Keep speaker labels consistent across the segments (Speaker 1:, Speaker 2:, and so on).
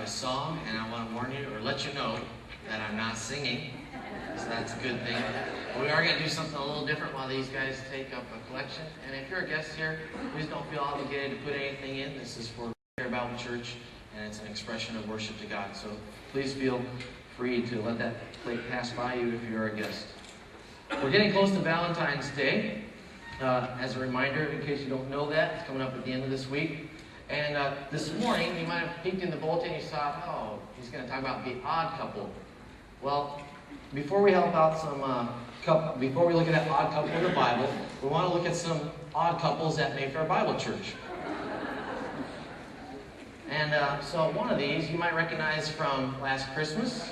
Speaker 1: a song, and I want to warn you or let you know that I'm not singing, so that's a good thing. We are going to do something a little different while these guys take up a collection. And if you're a guest here, please don't feel obligated to put anything in. This is for Mayfair Bible Church, and it's an expression of worship to God. So please feel free to let that plate pass by you if you're a guest. We're getting close to Valentine's Day. As a reminder, in case you don't know that, it's coming up at the end of this week. And this morning, you might have peeked in the bulletin and you saw, oh, he's going to talk about the odd couple. Well, before we help out before we look at that odd couple in the Bible, we want to look at some odd couples at Mayfair Bible Church. And so one of these you might recognize from last Christmas.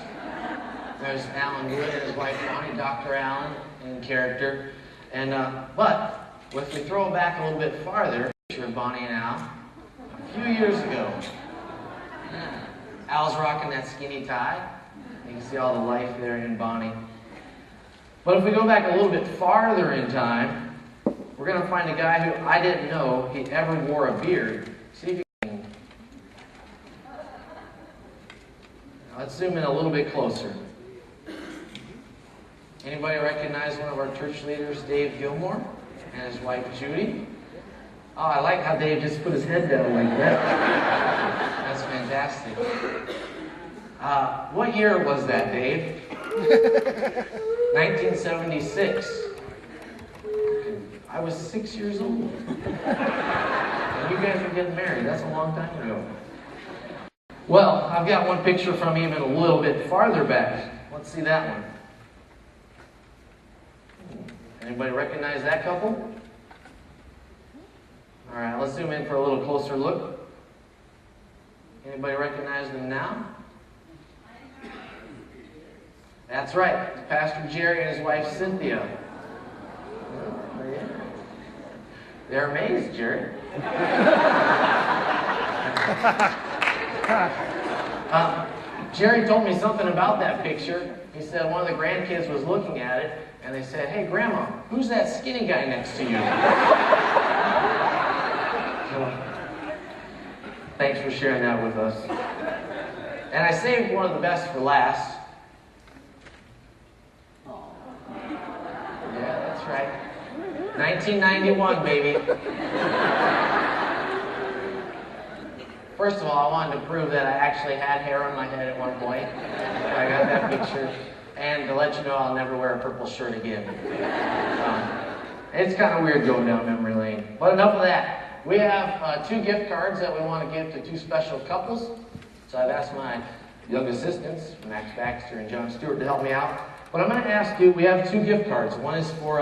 Speaker 1: There's Alan Wood and his wife Bonnie, Dr. Allen in character. And but if we throw it back a little bit farther, picture of Bonnie and Al, a few years ago. Al's rocking that skinny tie. You can see all the life there in Bonnie. But if we go back a little bit farther in time, we're going to find a guy who I didn't know he ever wore a beard. See if you can. Let's zoom in a little bit closer. Anybody recognize one of our church leaders, Dave Gilmore, and his wife, Judy? Oh, I like how Dave just put his head down like that. That's fantastic. What year was that, Dave? 1976. I was 6 years old. And you guys were getting married. That's a long time ago. Well, I've got one picture from even a little bit farther back. Let's see that one. Anybody recognize that couple? All right, let's zoom in for a little closer look. Anybody recognize them now? That's right, it's Pastor Jerry and his wife Cynthia. Oh, yeah. They're amazed, Jerry. Jerry told me something about that picture. He said one of the grandkids was looking at it, and they said, "Hey, Grandma, who's that skinny guy next to you?" So, thanks for sharing that with us. And I saved one of the best for last. Yeah, that's right. 1991, baby. First of all, I wanted to prove that I actually had hair on my head at one point. I got that picture. And to let you know I'll never wear a purple shirt again. It's kind of weird going down memory lane. But enough of that. We have 2 gift cards that we want to give to 2 special couples. So I've asked my young assistants, Max Baxter and John Stewart, to help me out. But I'm going to ask you, we have 2 gift cards. One is for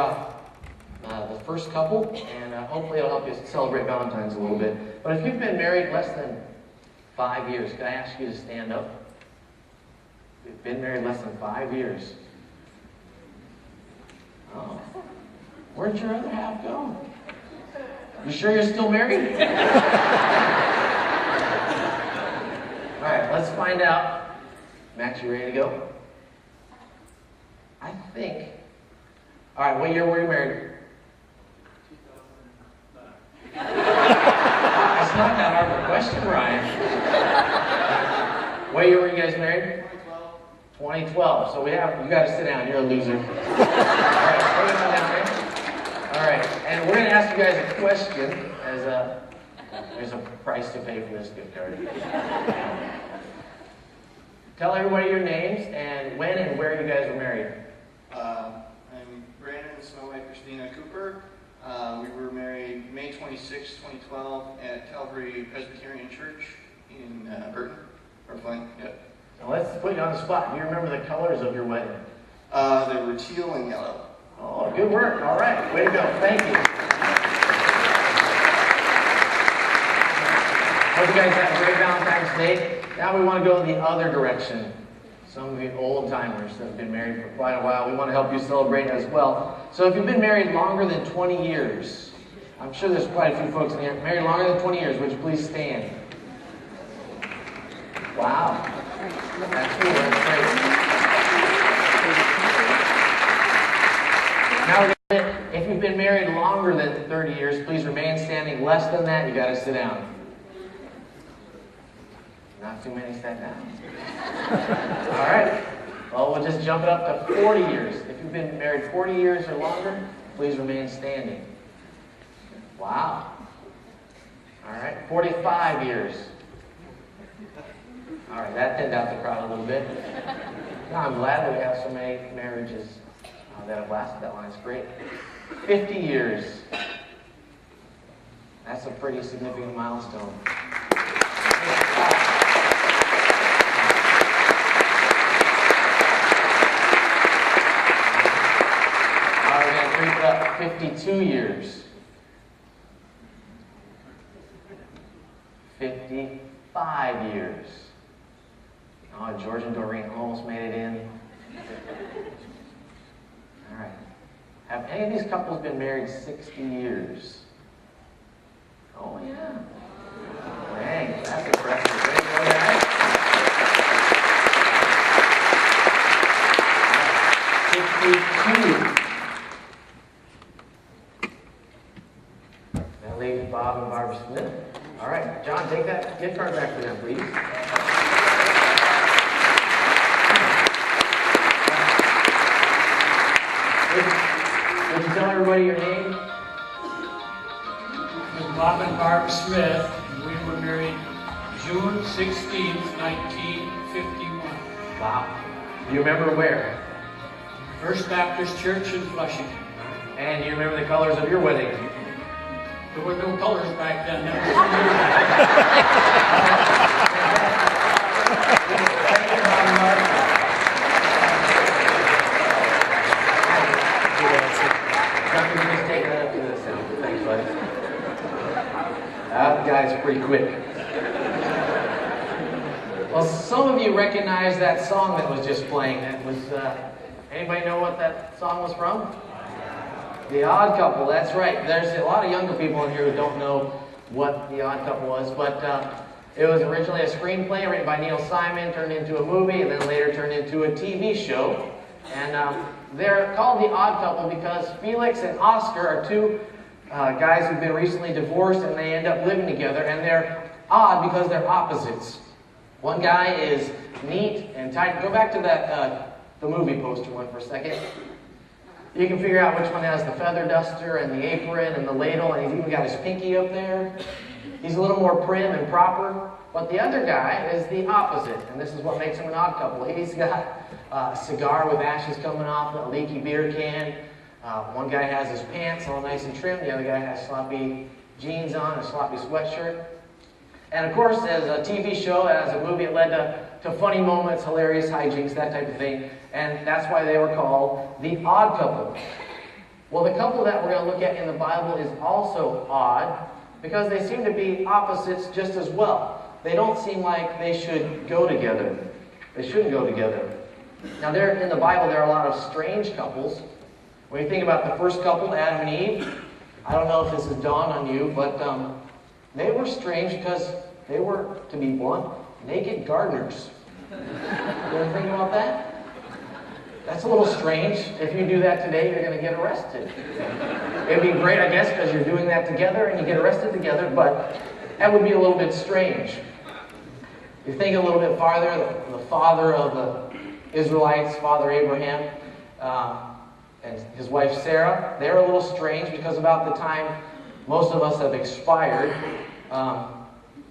Speaker 1: the first couple, and hopefully it'll help you celebrate Valentine's a little bit. But if you've been married less than 5 years, can I ask you to stand up? If you've been married less than 5 years. Oh. Where'd your other half go? You sure you're still married? All right, let's find out. Max, you ready to go? I think. All right, what year were you married? 2009. That's not that hard of a question, Ryan. What year were you guys married? 2012. So you got to sit down. You're a loser. All right, put it down there. All right, and we're going to ask you guys a question as there's a price to pay for this gift card. Tell everybody your names and when and where you guys were married.
Speaker 2: I'm Brandon. This is my wife, Christina Cooper. We were married May 26, 2012 at Calvary Presbyterian Church in Burton, or Flint. Yep.
Speaker 1: Now let's put you on the spot. Do you remember the colors of your wedding?
Speaker 2: They were teal and yellow.
Speaker 1: Oh, good work. All right. Way to go. Thank you. Hope you guys have a great Valentine's Day. Now we want to go the other direction. Some of you old timers that have been married for quite a while, we want to help you celebrate as well. So if you've been married longer than 20 years, I'm sure there's quite a few folks in here married longer than 20 years. Would you please stand? Wow. That's cool. That's great. Now, if you've been married longer than 30 years, please remain standing. Less than that, you got to sit down. Not too many sat down. All right. Well, we'll just jump it up to 40 years. If you've been married 40 years or longer, please remain standing. Wow. All right. 45 years. All right. That thinned out the crowd a little bit. No, I'm glad that we have so many marriages that have lasted that long. It's great. 50 years. That's a pretty significant milestone. All right, we're going to creep it up 52 years. 55 years. Oh, George and Doreen almost made it in. All right. Have any of these couples been married 60 years? Oh, yeah. Dang, that's impressive. Way to go, guys. 62. That leaves Bob and Barbara Smith. All right, John, take that gift card back for them, please. Would you tell everybody your name?
Speaker 3: Bob and Barbara Smith, and we were married June 16th, 1951.
Speaker 1: Wow. Do you remember where?
Speaker 3: First Baptist Church in Flushing.
Speaker 1: And do you remember the colors of your wedding?
Speaker 3: There were no colors back then. That was 3 years ago.
Speaker 1: Thank you, Bob and Barbara. John, can you just take that up to the sound? Thanks, buddy. That guy's pretty quick. Well, some of you recognize that song that was just playing. That was, anybody know what that song was from? The Odd Couple, that's right. There's a lot of younger people in here who don't know what The Odd Couple was, but it was originally a screenplay written by Neil Simon, turned into a movie, and then later turned into a TV show. And they're called The Odd Couple because Felix and Oscar are two guys who've been recently divorced, and they end up living together, and they're odd because they're opposites. One guy is neat and tight. Go back to that the movie poster one for a second. You can figure out which one has the feather duster and the apron and the ladle, and he's even got his pinky up there. He's a little more prim and proper. But the other guy is the opposite, and this is what makes him an odd couple. He's got a cigar with ashes coming off, a leaky beer can. One guy has his pants all nice and trim. The other guy has sloppy jeans on, a sloppy sweatshirt. And of course, as a TV show, as a movie, it led to funny moments, hilarious hijinks, that type of thing. And that's why they were called the Odd Couple. Well, the couple that we're going to look at in the Bible is also odd because they seem to be opposites just as well. They don't seem like they should go together. They shouldn't go together. Now, in the Bible, there are a lot of strange couples. When you think about the first couple, Adam and Eve, I don't know if this has dawned on you, but they were strange because they were, to be blunt, naked gardeners. You ever think about that? That's a little strange. If you do that today, you're going to get arrested. It'd be great, I guess, because you're doing that together and you get arrested together, but that would be a little bit strange. You think a little bit farther, the father of the Israelites, Father Abraham, and his wife Sarah, they were a little strange because about the time most of us have expired,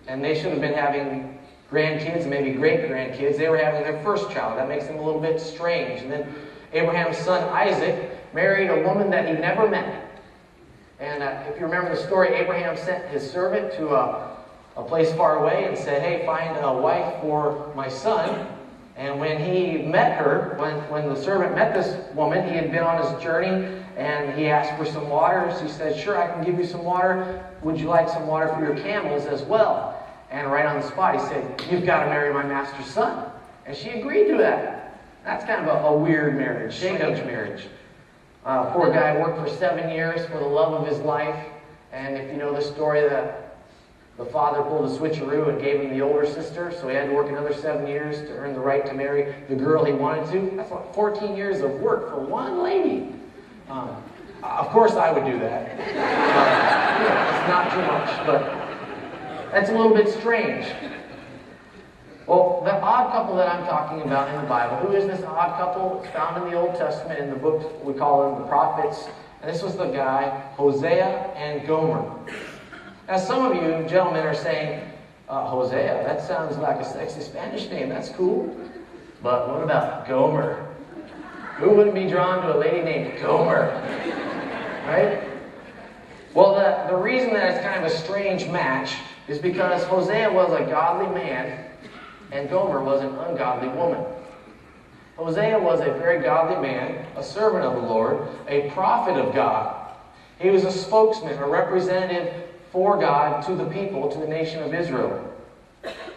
Speaker 1: and they should have been having grandkids, maybe great-grandkids. They were having their first child. That makes them a little bit strange. And then Abraham's son Isaac married a woman that he never met. And if you remember the story, Abraham sent his servant to a place far away and said, hey, find a wife for my son. And when he met her, when the servant met this woman, he had been on his journey, and he asked for some water. She said, sure, I can give you some water. Would you like some water for your camels as well? And right on the spot, he said, you've got to marry my master's son. And she agreed to that. That's kind of a weird marriage, strange marriage. Poor guy worked for 7 years for the love of his life. And if you know the story, the father pulled a switcheroo and gave him the older sister, so he had to work another 7 years to earn the right to marry the girl he wanted to. That's like 14 years of work for one lady. Of course I would do that. It's not too much, but that's a little bit strange. Well, the odd couple that I'm talking about in the Bible, who is this odd couple? It's found in the Old Testament in the books we call them the prophets. And this was the guy, Hosea and Gomer. Now, some of you gentlemen are saying, Hosea, that sounds like a sexy Spanish name. That's cool. But what about Gomer? Who wouldn't be drawn to a lady named Gomer? Right? Well, the reason that it's kind of a strange match is because Hosea was a godly man and Gomer was an ungodly woman. Hosea was a very godly man, a servant of the Lord, a prophet of God. He was a spokesman, a representative for God to the people, to the nation of Israel.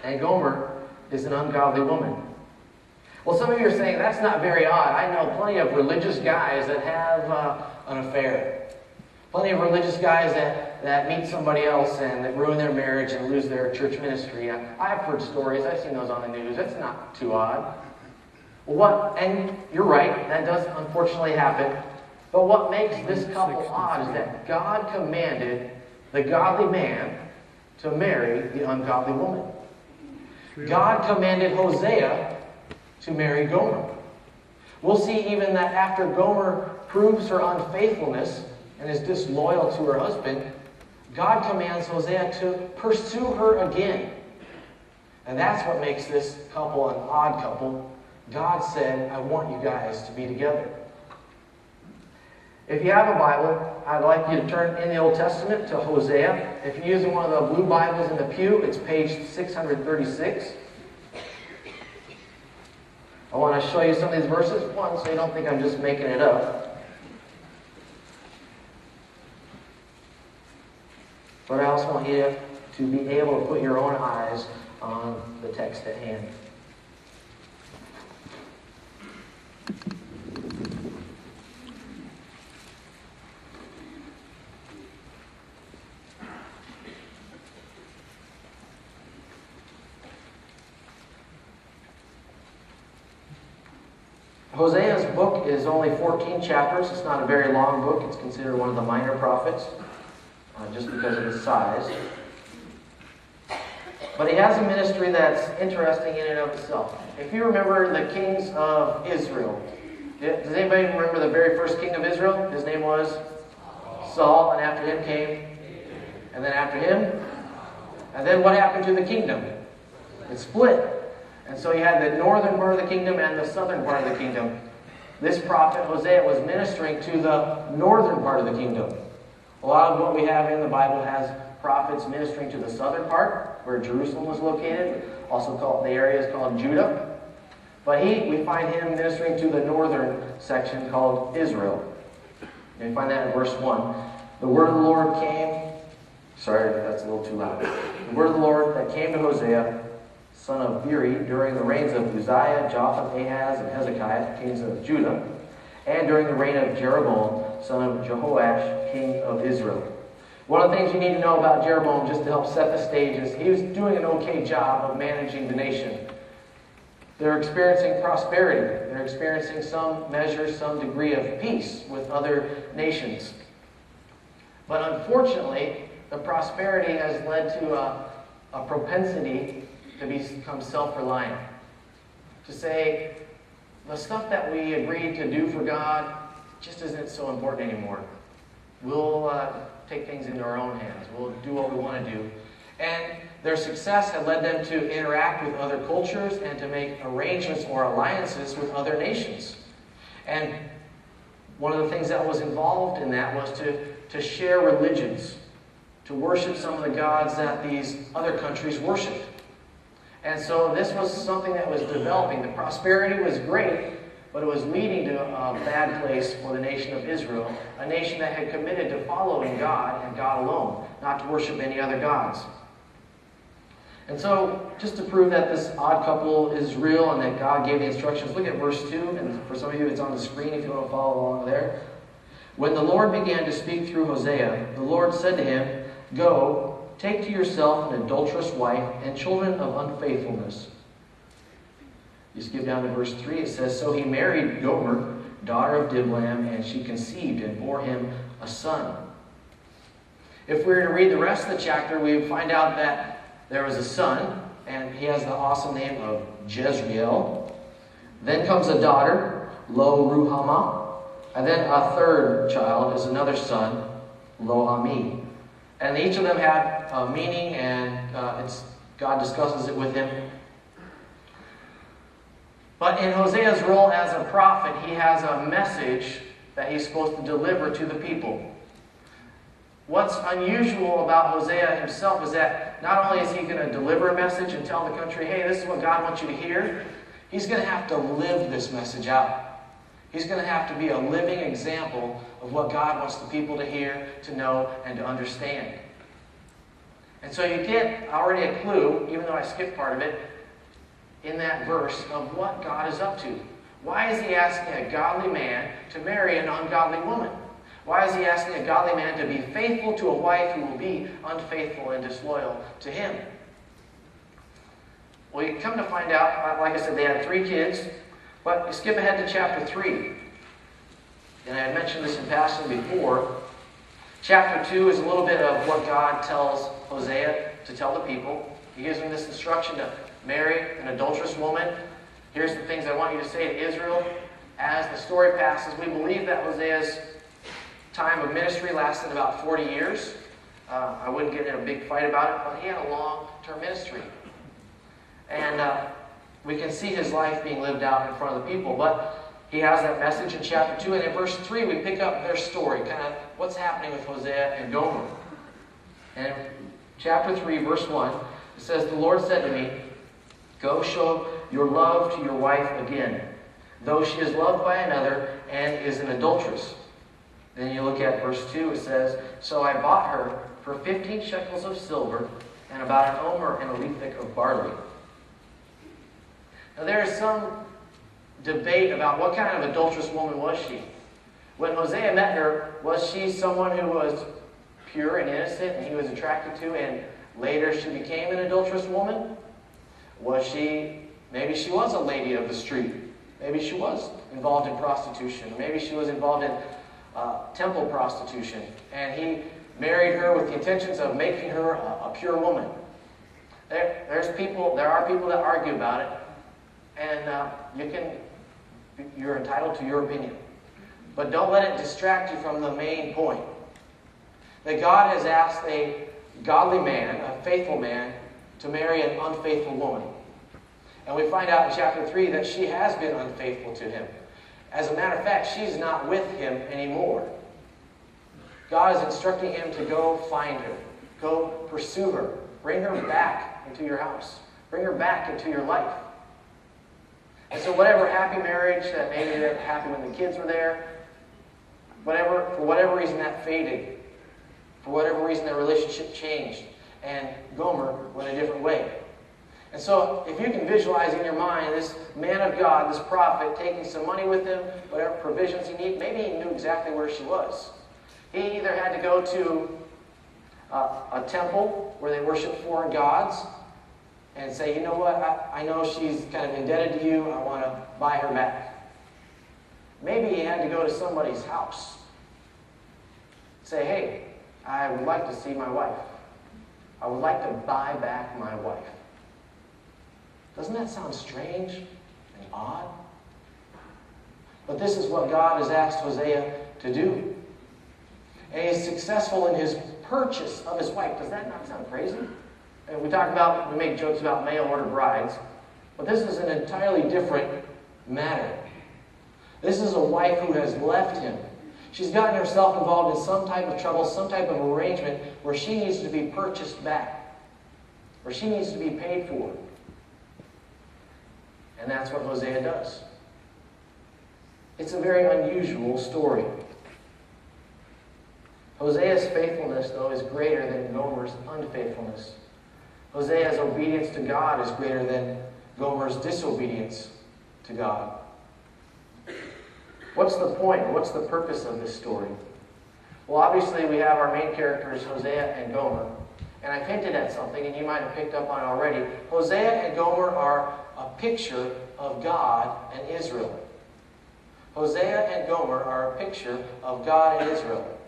Speaker 1: And Gomer is an ungodly woman. Well, some of you are saying, that's not very odd. I know plenty of religious guys that have an affair. Plenty of religious guys that meet somebody else and that ruin their marriage and lose their church ministry. I've heard stories. I've seen those on the news. That's not too odd. And you're right, that does unfortunately happen. But what makes this couple odd is that God commanded the godly man to marry the ungodly woman. God commanded Hosea to marry Gomer. We'll see even that after Gomer proves her unfaithfulness and is disloyal to her husband, God commands Hosea to pursue her again. And that's what makes this couple an odd couple. God said, I want you guys to be together. If you have a Bible, I'd like you to turn in the Old Testament to Hosea. If you're using one of the blue Bibles in the pew, it's page 636. I want to show you some of these verses. One, so you don't think I'm just making it up. But I also want you to be able to put your own eyes on the text at hand. Hosea's book is only 14 chapters. It's not a very long book. It's considered one of the minor prophets, just because of its size. But he has a ministry that's interesting in and of itself. If you remember the kings of Israel, does anybody remember the very first king of Israel? His name was Saul, and after him came, and then after him, and then what happened to the kingdom? It split. And so you had the northern part of the kingdom and the southern part of the kingdom. This prophet, Hosea, was ministering to the northern part of the kingdom. A lot of what we have in the Bible has prophets ministering to the southern part, where Jerusalem was located. Also called, the area is called Judah. But we find him ministering to the northern section called Israel. And you find that in verse 1. The word of the Lord came... Sorry, that's a little too loud. The word of the Lord that came to Hosea, son of Beeri, during the reigns of Uzziah, Jotham, Ahaz, and Hezekiah, kings of Judah, and during the reign of Jeroboam, son of Jehoash, king of Israel. One of the things you need to know about Jeroboam, just to help set the stage, is he was doing an okay job of managing the nation. They're experiencing prosperity. They're experiencing some measure, some degree of peace with other nations. But unfortunately, the prosperity has led to a propensity to become self-reliant. To say, the stuff that we agreed to do for God just isn't so important anymore. We'll take things into our own hands. We'll do what we want to do. And their success had led them to interact with other cultures and to make arrangements or alliances with other nations. And one of the things that was involved in that was to share religions, to worship some of the gods that these other countries worshipped. And so this was something that was developing. The prosperity was great, but it was leading to a bad place for the nation of Israel, a nation that had committed to following God and God alone, not to worship any other gods. And so, just to prove that this odd couple is real and that God gave the instructions, look at verse 2, and for some of you it's on the screen if you want to follow along there. When the Lord began to speak through Hosea, the Lord said to him, "Go, take to yourself an adulterous wife and children of unfaithfulness." You skip down to verse 3, it says, "So he married Gomer, daughter of Diblam, and she conceived and bore him a son." If we were to read the rest of the chapter, we would find out that there was a son, and he has the awesome name of Jezreel. Then comes a daughter, Lo-Ruhamah. And then a third child is another son, Lo-Ami. And each of them had a meaning, and God discusses it with him. But in Hosea's role as a prophet, he has a message that he's supposed to deliver to the people. What's unusual about Hosea himself is that not only is he going to deliver a message and tell the country, hey, this is what God wants you to hear, he's going to have to live this message out. He's going to have to be a living example of what God wants the people to hear, to know, and to understand. And so you get already a clue, even though I skipped part of it, in that verse of what God is up to. Why is he asking a godly man to marry an ungodly woman? Why is he asking a godly man to be faithful to a wife who will be unfaithful and disloyal to him? Well, you come to find out, like I said, they had 3 kids, but you skip ahead to chapter 3. And I had mentioned this in passing before. Chapter 2 is a little bit of what God tells Hosea to tell the people. He gives him this instruction to marry an adulterous woman. Here's the things I want you to say to Israel. As the story passes, we believe that Hosea's time of ministry lasted about 40 years. I wouldn't get in a big fight about it, but he had a long-term ministry. And we can see his life being lived out in front of the people. But he has that message in chapter 2. And in verse 3, we pick up their story, kind of what's happening with Hosea and Gomer. And in chapter 3, verse 1, it says, "The Lord said to me, go show your love to your wife again, though she is loved by another and is an adulteress." Then you look at verse 2, it says, "So I bought her for 15 shekels of silver and about an omer and a lethek of barley." Now there is some debate about what kind of adulterous woman was she. When Hosea met her, was she someone who was pure and innocent and he was attracted to, and later she became an adulterous woman? Was she, maybe she was a lady of the street. Maybe she was involved in prostitution. Maybe she was involved in temple prostitution. And he married her with the intentions of making her a pure woman. There are people that argue about it. And you're entitled to your opinion. But don't let it distract you from the main point. That God has asked a godly man, a faithful man, to marry an unfaithful woman. And we find out in chapter 3 that she has been unfaithful to him. As a matter of fact, she's not with him anymore. God is instructing him to go find her. Go pursue her. Bring her back into your house. Bring her back into your life. And so whatever happy marriage that maybe they were happy when the kids were there, for whatever reason that faded. For whatever reason their relationship changed. And Gomer went a different way. And so if you can visualize in your mind this man of God, this prophet, taking some money with him, whatever provisions he needed, maybe he knew exactly where she was. He either had to go to a temple where they worship foreign gods and say, you know what, I know she's kind of indebted to you, I want to buy her back. Maybe he had to go to somebody's house. Say, hey, I would like to see my wife. I would like to buy back my wife. Doesn't that sound strange and odd? But this is what God has asked Hosea to do. And he's successful in his purchase of his wife. Does that not sound crazy? And we make jokes about mail order brides, but this is an entirely different matter. This is a wife who has left him. She's gotten herself involved in some type of trouble, some type of arrangement where she needs to be purchased back, where she needs to be paid for. And that's what Hosea does. It's a very unusual story. Hosea's faithfulness, though, is greater than Gomer's unfaithfulness. Hosea's obedience to God is greater than Gomer's disobedience to God. What's the point? What's the purpose of this story? Well, obviously we have our main characters, Hosea and Gomer. And I've hinted at something, and you might have picked up on it already. Hosea and Gomer are a picture of God and Israel. Hosea and Gomer are a picture of God and Israel.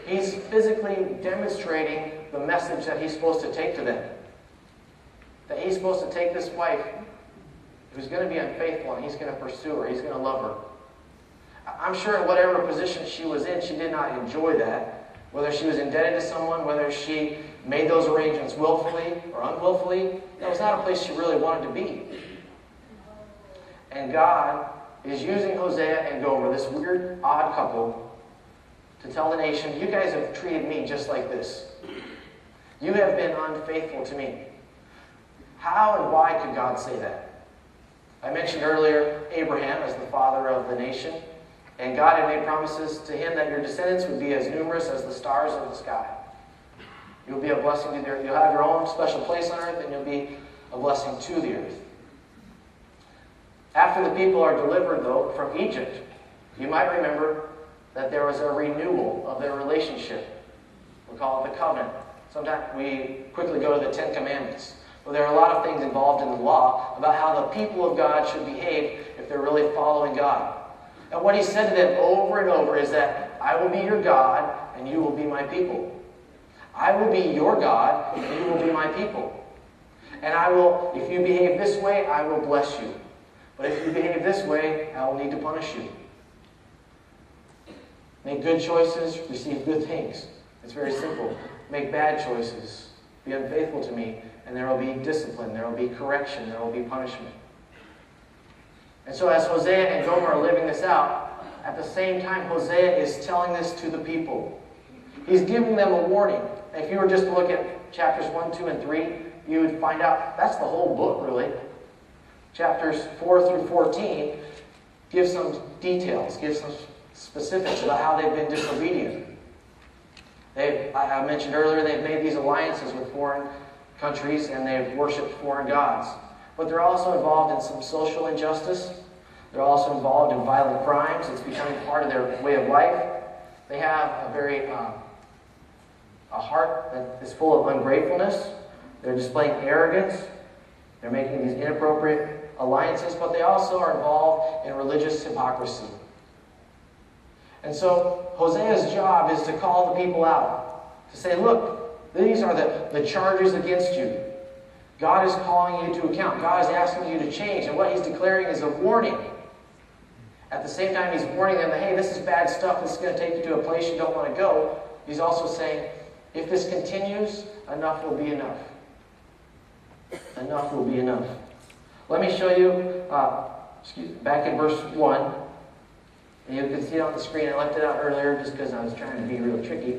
Speaker 1: He's physically demonstrating the message that he's supposed to take to them. that he's supposed to take this wife who's going to be unfaithful and he's going to pursue her, he's going to love her. I'm sure in whatever position she was in, she did not enjoy that. Whether she was indebted to someone, whether she made those arrangements willfully or unwillfully, that was not a place she really wanted to be. And God is using Hosea and Gomer, this weird, odd couple, to tell the nation, you guys have treated me just like this. You have been unfaithful to me. How and why could God say that? I mentioned earlier Abraham as the father of the nation, and God had made promises to him that your descendants would be as numerous as the stars of the sky. You'll be a blessing to the earth. You'll have your own special place on earth, and you'll be a blessing to the earth. After the people are delivered, though, from Egypt, you might remember that there was a renewal of their relationship. We call it the covenant. Sometimes we quickly go to the Ten Commandments. Well, there are a lot of things involved in the law about how the people of God should behave if they're really following God. And what he said to them over and over is that I will be your God and you will be my people. I will be your God and you will be my people. And I will, if you behave this way, I will bless you. But if you behave this way, I will need to punish you. Make good choices, receive good things. It's very simple. Make bad choices, be unfaithful to me, and there will be discipline, there will be correction, there will be punishment. And so as Hosea and Gomer are living this out, at the same time Hosea is telling this to the people. He's giving them a warning. If you were just to look at chapters 1, 2, and 3, you would find out that's the whole book, really. Chapters 4 through 14 give some details, give some specifics about how they've been disobedient. I mentioned earlier, they've made these alliances with foreign countries and they've worshipped foreign gods. But they're also involved in some social injustice. They're also involved in violent crimes. It's becoming part of their way of life. They have a heart that is full of ungratefulness. They're displaying arrogance. They're making these inappropriate alliances, but they also are involved in religious hypocrisy. And so Hosea's job is to call the people out, to say, look, these are the charges against you. God is calling you to account. God is asking you to change. And what he's declaring is a warning. At the same time, he's warning them that, hey, this is bad stuff. This is going to take you to a place you don't want to go. He's also saying, if this continues, enough will be enough. Enough will be enough. Let me show you, back in verse 1. And you can see it on the screen. I left it out earlier just because I was trying to be real tricky.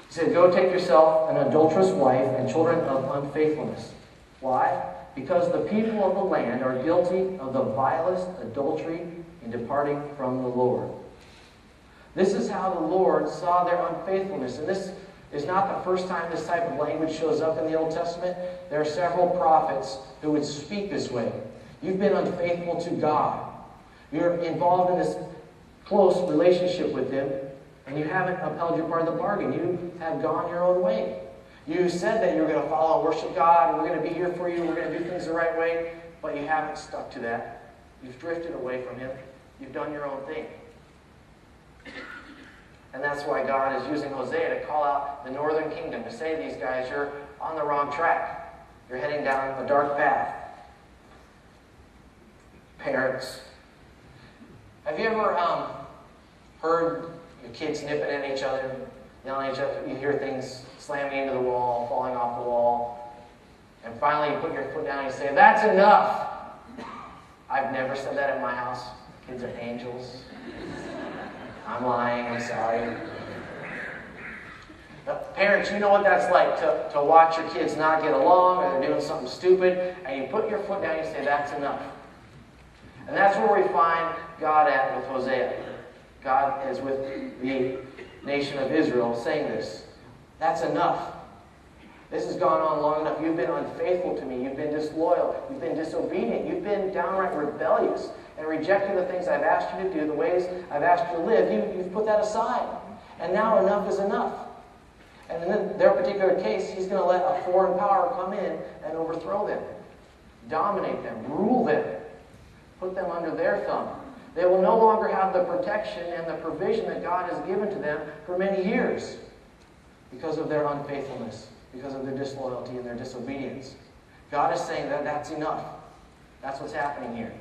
Speaker 1: He said, go take yourself an adulterous wife and children of unfaithfulness. Why? Because the people of the land are guilty of the vilest adultery in departing from the Lord. This is how the Lord saw their unfaithfulness. And this is not the first time this type of language shows up in the Old Testament. There are several prophets who would speak this way. You've been unfaithful to God. You're involved in this close relationship with Him, and you haven't upheld your part of the bargain. You have gone your own way. You said that you were going to follow and worship God, and we're going to be here for you, we're going to do things the right way, but you haven't stuck to that. You've drifted away from Him. You've done your own thing. And that's why God is using Hosea to call out the northern kingdom, to say to these guys, you're on the wrong track. You're heading down a dark path. Parents, have you ever heard your kids nipping at each other, yelling at each other? You hear things slamming into the wall, falling off the wall. And finally you put your foot down and you say, that's enough. I've never said that at my house. Kids are angels. I'm lying, I'm sorry. But parents, you know what that's like to watch your kids not get along or they're doing something stupid, and you put your foot down and you say, that's enough. And that's where we find God at with Hosea. God is with the nation of Israel saying this. That's enough. This has gone on long enough. You've been unfaithful to me. You've been disloyal. You've been disobedient. You've been downright rebellious and rejected the things I've asked you to do, the ways I've asked you to live. You've put that aside. And now enough is enough. And in their particular case, he's going to let a foreign power come in and overthrow them, dominate them, rule them, put them under their thumb. They will no longer have the protection and the provision that God has given to them for many years because of their unfaithfulness.
Speaker 4: because of their disloyalty and their disobedience. God is saying that that's enough. That's what's happening here.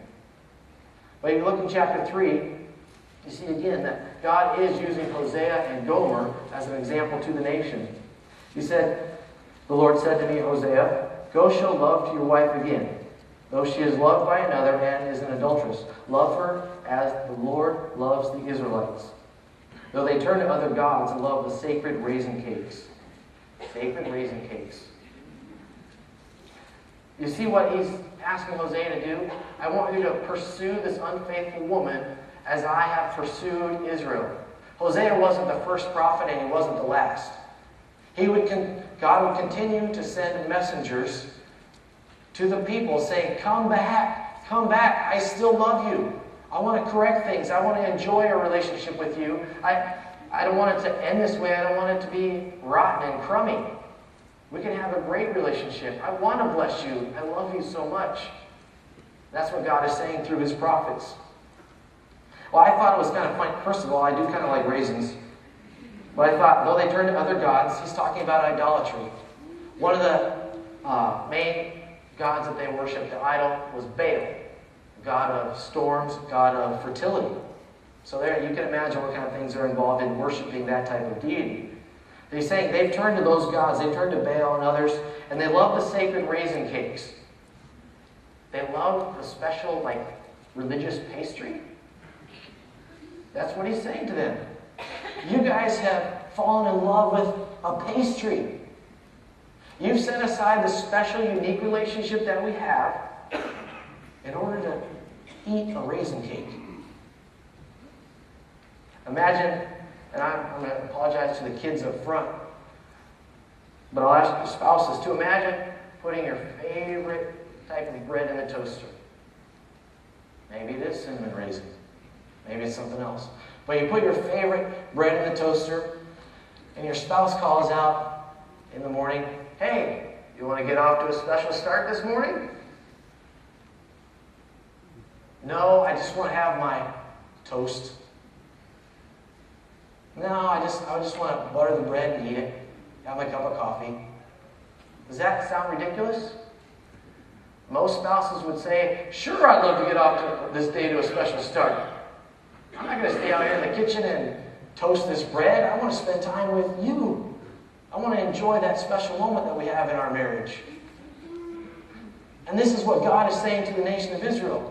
Speaker 4: But if you look in chapter 3, you see again that God is using Hosea and Gomer as an example to the nation. He said, the Lord said to me, Hosea, go show love to your wife again, though she is loved by another and is an adulteress. Love her as the Lord loves the Israelites. Though they turn to other gods and love the sacred raisin cakes. Sacred raisin cakes. You see what he's asking Hosea to do? I want you to pursue this unfaithful woman as I have pursued Israel. Hosea wasn't the first prophet and he wasn't the last. God would continue to send messengers to the people saying, come back, I still love you. I want to correct things. I want to enjoy a relationship with you. I don't want it to end this way. I don't want it to be rotten and crummy. We can have a great relationship. I want to bless you. I love you so much. That's what God is saying through his prophets. Well, I thought it was kind of funny. First of all, I do kind of like raisins. But I thought, though they turn to other gods, he's talking about idolatry. One of the main gods that they worshipped, the idol, was Baal, god of storms, god of fertility. So there, you can imagine what kind of things are involved in worshiping that type of deity. He's saying they've turned to those gods, they've turned to Baal and others, and they love the sacred raisin cakes. They love the special, religious pastry. That's what he's saying to them. You guys have fallen in love with a pastry. You've set aside the special, unique relationship that we have in order to eat a raisin cake. Imagine, and I'm going to apologize to the kids up front, but I'll ask your spouses to imagine putting your favorite type of bread in the toaster. Maybe it is cinnamon raisin. Maybe it's something else. But you put your favorite bread in the toaster, and your spouse calls out in the morning, hey, you want to get off to a special start this morning? No, I just want to have my toast. No, I just want to butter the bread and eat it. Have my cup of coffee. Does that sound ridiculous? Most spouses would say, sure, I'd love to get off to this day to a special start. I'm not going to stay out here in the kitchen and toast this bread. I want to spend time with you. I want to enjoy that special moment that we have in our marriage. And this is what God is saying to the nation of Israel.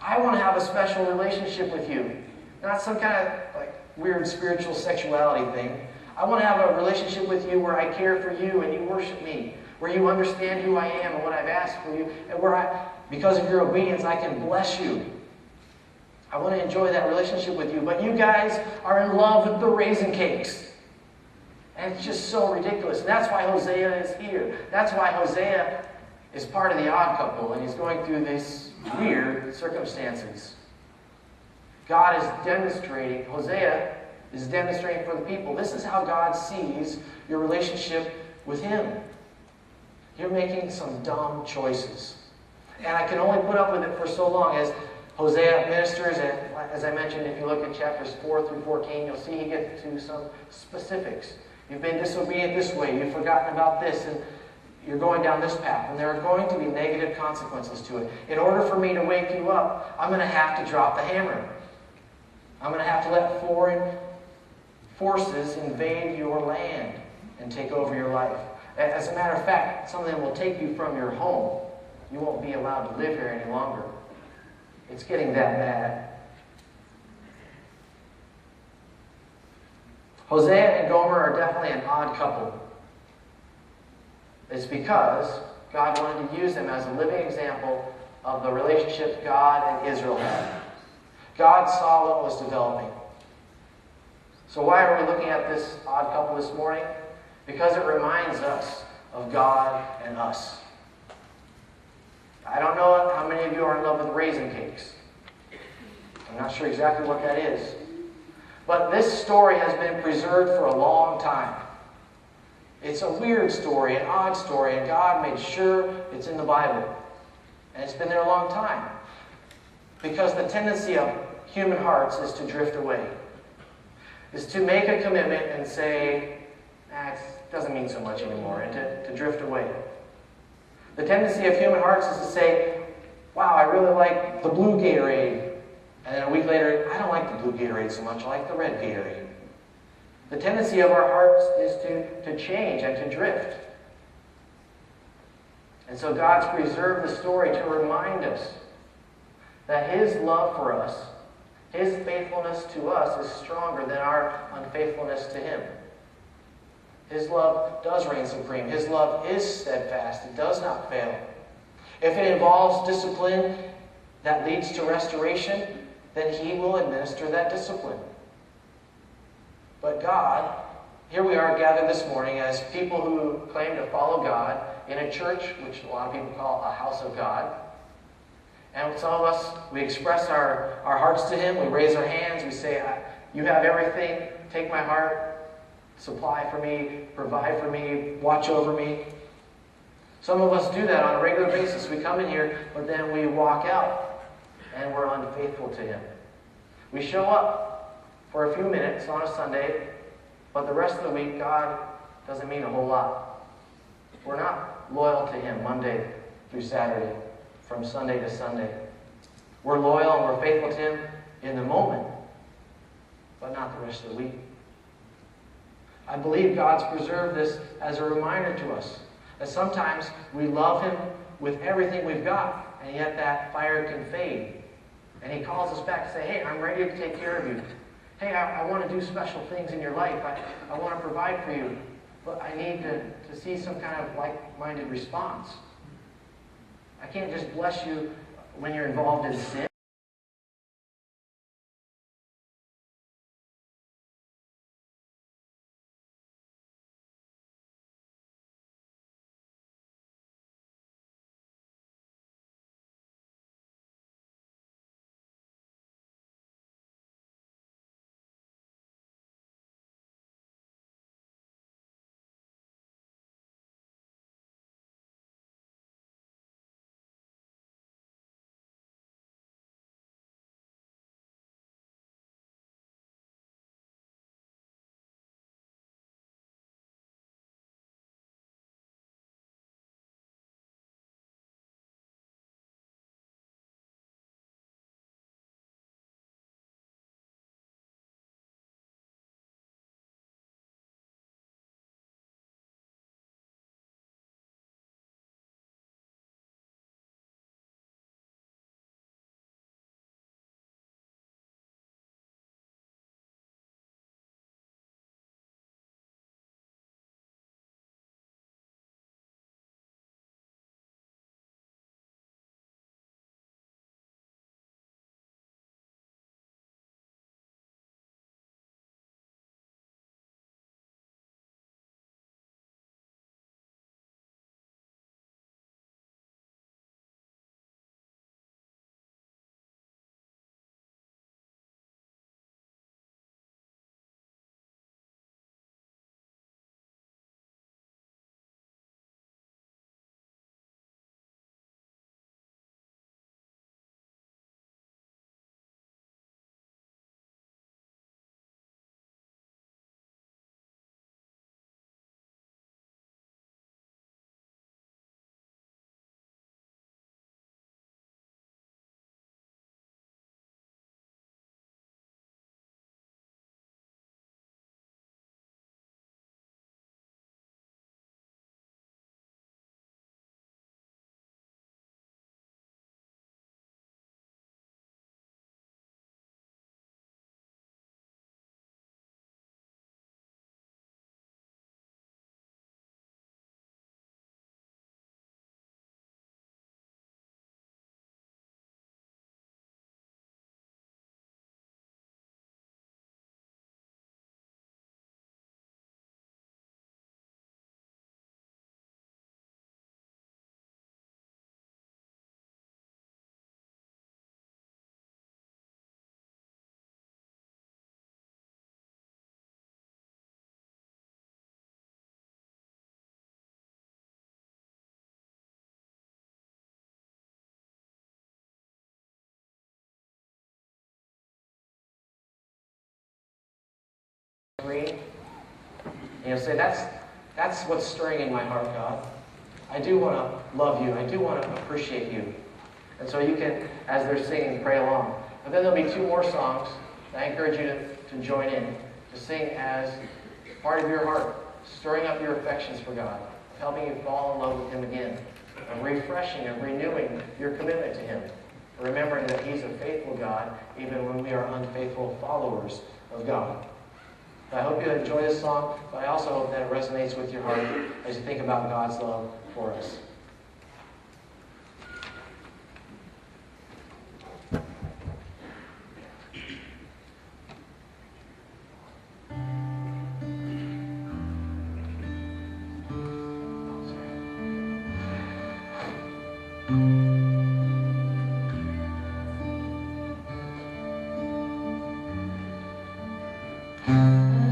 Speaker 4: I want to have a special relationship with you. Not some kind of weird spiritual sexuality thing. I want to have a relationship with you where I care for you and you worship me. Where you understand who I am and what I've asked for you. And where because of your obedience, I can bless you. I want to enjoy that relationship with you. But you guys are in love with the raisin cakes. And it's just so ridiculous. And that's why Hosea is here. That's why Hosea is part of the odd couple. And he's going through these weird circumstances. God is demonstrating, Hosea is demonstrating for the people, this is how God sees your relationship with him. You're making some dumb choices. And I can only put up with it for so long as Hosea ministers, and as I mentioned, if you look at chapters 4 through 14, you'll see he gets to some specifics. You've been disobedient this way, you've forgotten about this, and you're going down this path, and there are going to be negative consequences to it. In order for me to wake you up, I'm going to have to drop the hammer. I'm going to have to let foreign forces invade your land and take over your life. As a matter of fact, some of them will take you from your home. You won't be allowed to live here any longer. It's getting that bad. Hosea and Gomer are definitely an odd couple. It's because God wanted to use them as a living example of the relationship God and Israel had. God saw what was developing. So why are we looking at this odd couple this morning? Because it reminds us of God and us. I don't know how many of you are in love with raisin cakes. I'm not sure exactly what that is. But this story has been preserved for a long time. It's a weird story, an odd story, and God made sure it's in the Bible. And it's been there a long time. Because the tendency of human hearts is to drift away. Is to make a commitment and say, it doesn't mean so much anymore, and to drift away. The tendency of human hearts is to say, wow, I really like the blue Gatorade. And then a week later, I don't like the blue Gatorade so much, I like the red Gatorade. The tendency of our hearts is to change and to drift. And so God's preserved the story to remind us that His love for us, His faithfulness to us is stronger than our unfaithfulness to Him. His love does reign supreme. His love is steadfast. It does not fail. If it involves discipline that leads to restoration, then He will administer that discipline. But God, here we are gathered this morning as people who claim to follow God in a church, which a lot of people call a house of God. And some of us, we express our hearts to Him. We raise our hands. We say, you have everything. Take my heart. Supply for me. Provide for me. Watch over me. Some of us do that on a regular basis. We come in here, but then we walk out and we're unfaithful to Him. We show up for a few minutes on a Sunday, but the rest of the week, God doesn't mean a whole lot. We're not loyal to Him Monday through Saturday, from Sunday to Sunday. We're loyal and we're faithful to Him in the moment, but not the rest of the week. I believe God's preserved this as a reminder to us that sometimes we love Him with everything we've got, and yet that fire can fade. And He calls us back to say, hey, I'm ready to take care of you. Hey, I want to do special things in your life. I want to provide for you. But I need to see some kind of like-minded response. I can't just bless you when you're involved in sin. And you'll say, that's what's stirring in my heart, God. I do want to love you. I do want to appreciate you. And so you can, as they're singing, pray along. And then there'll be 2 more songs that I encourage you to join in, to sing as part of your heart, stirring up your affections for God, helping you fall in love with Him again, of refreshing and renewing your commitment to Him, remembering that He's a faithful God, even when we are unfaithful followers of God. I hope you enjoy this song, but I also hope that it resonates with your heart as you think about God's love for us.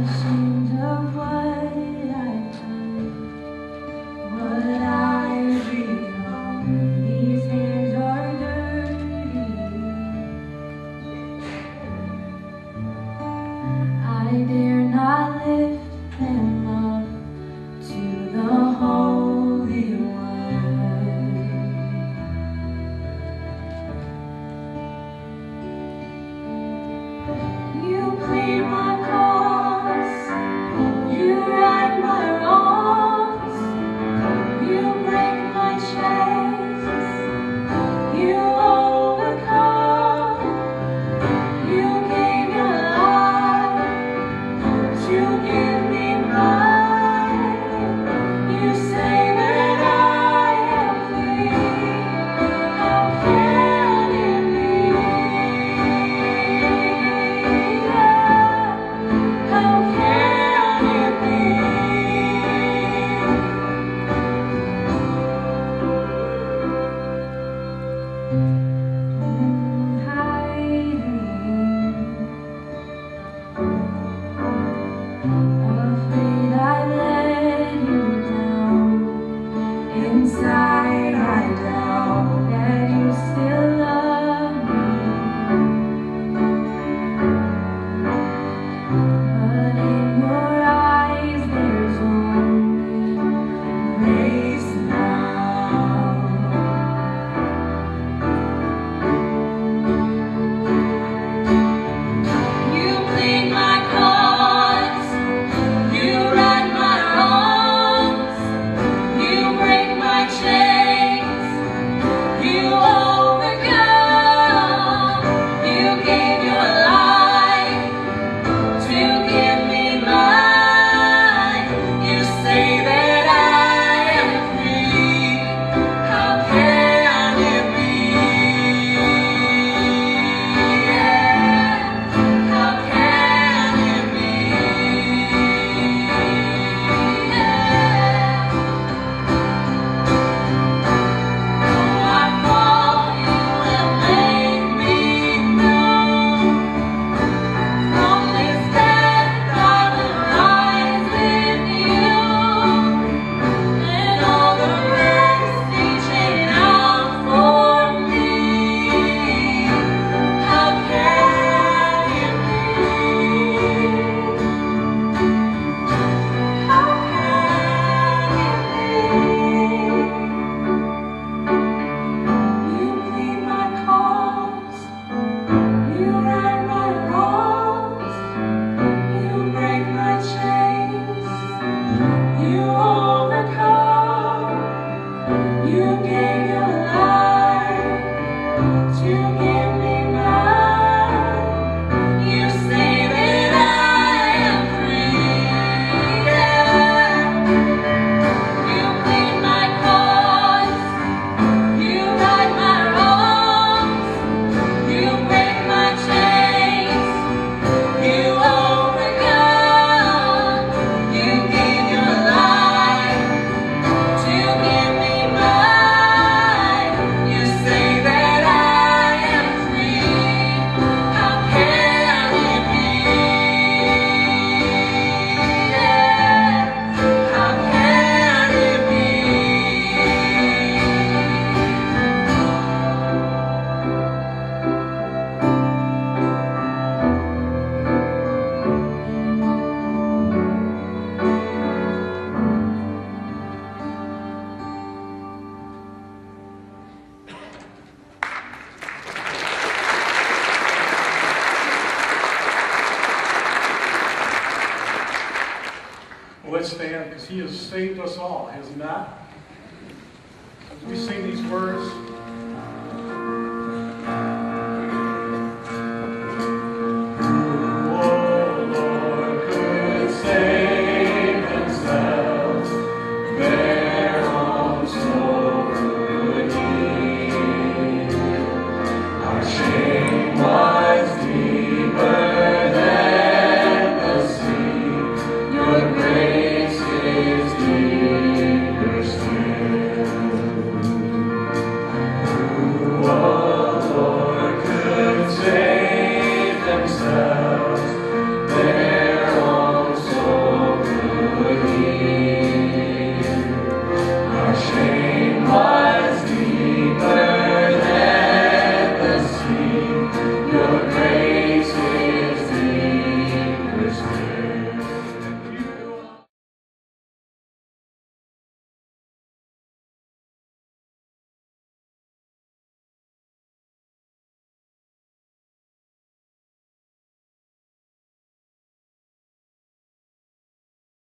Speaker 5: Ashamed of what I've done, what I've become. These hands are dirty. I dare not lift them up to the Holy One. You plead my cause, you right my wrongs, you break my chains, you overcome, you gave your life to give me mine. You say that I am free. How can it be? Yeah.
Speaker 6: let's stand because He has saved us all, has He not? As we sing these words,
Speaker 5: Your grace is deeper still.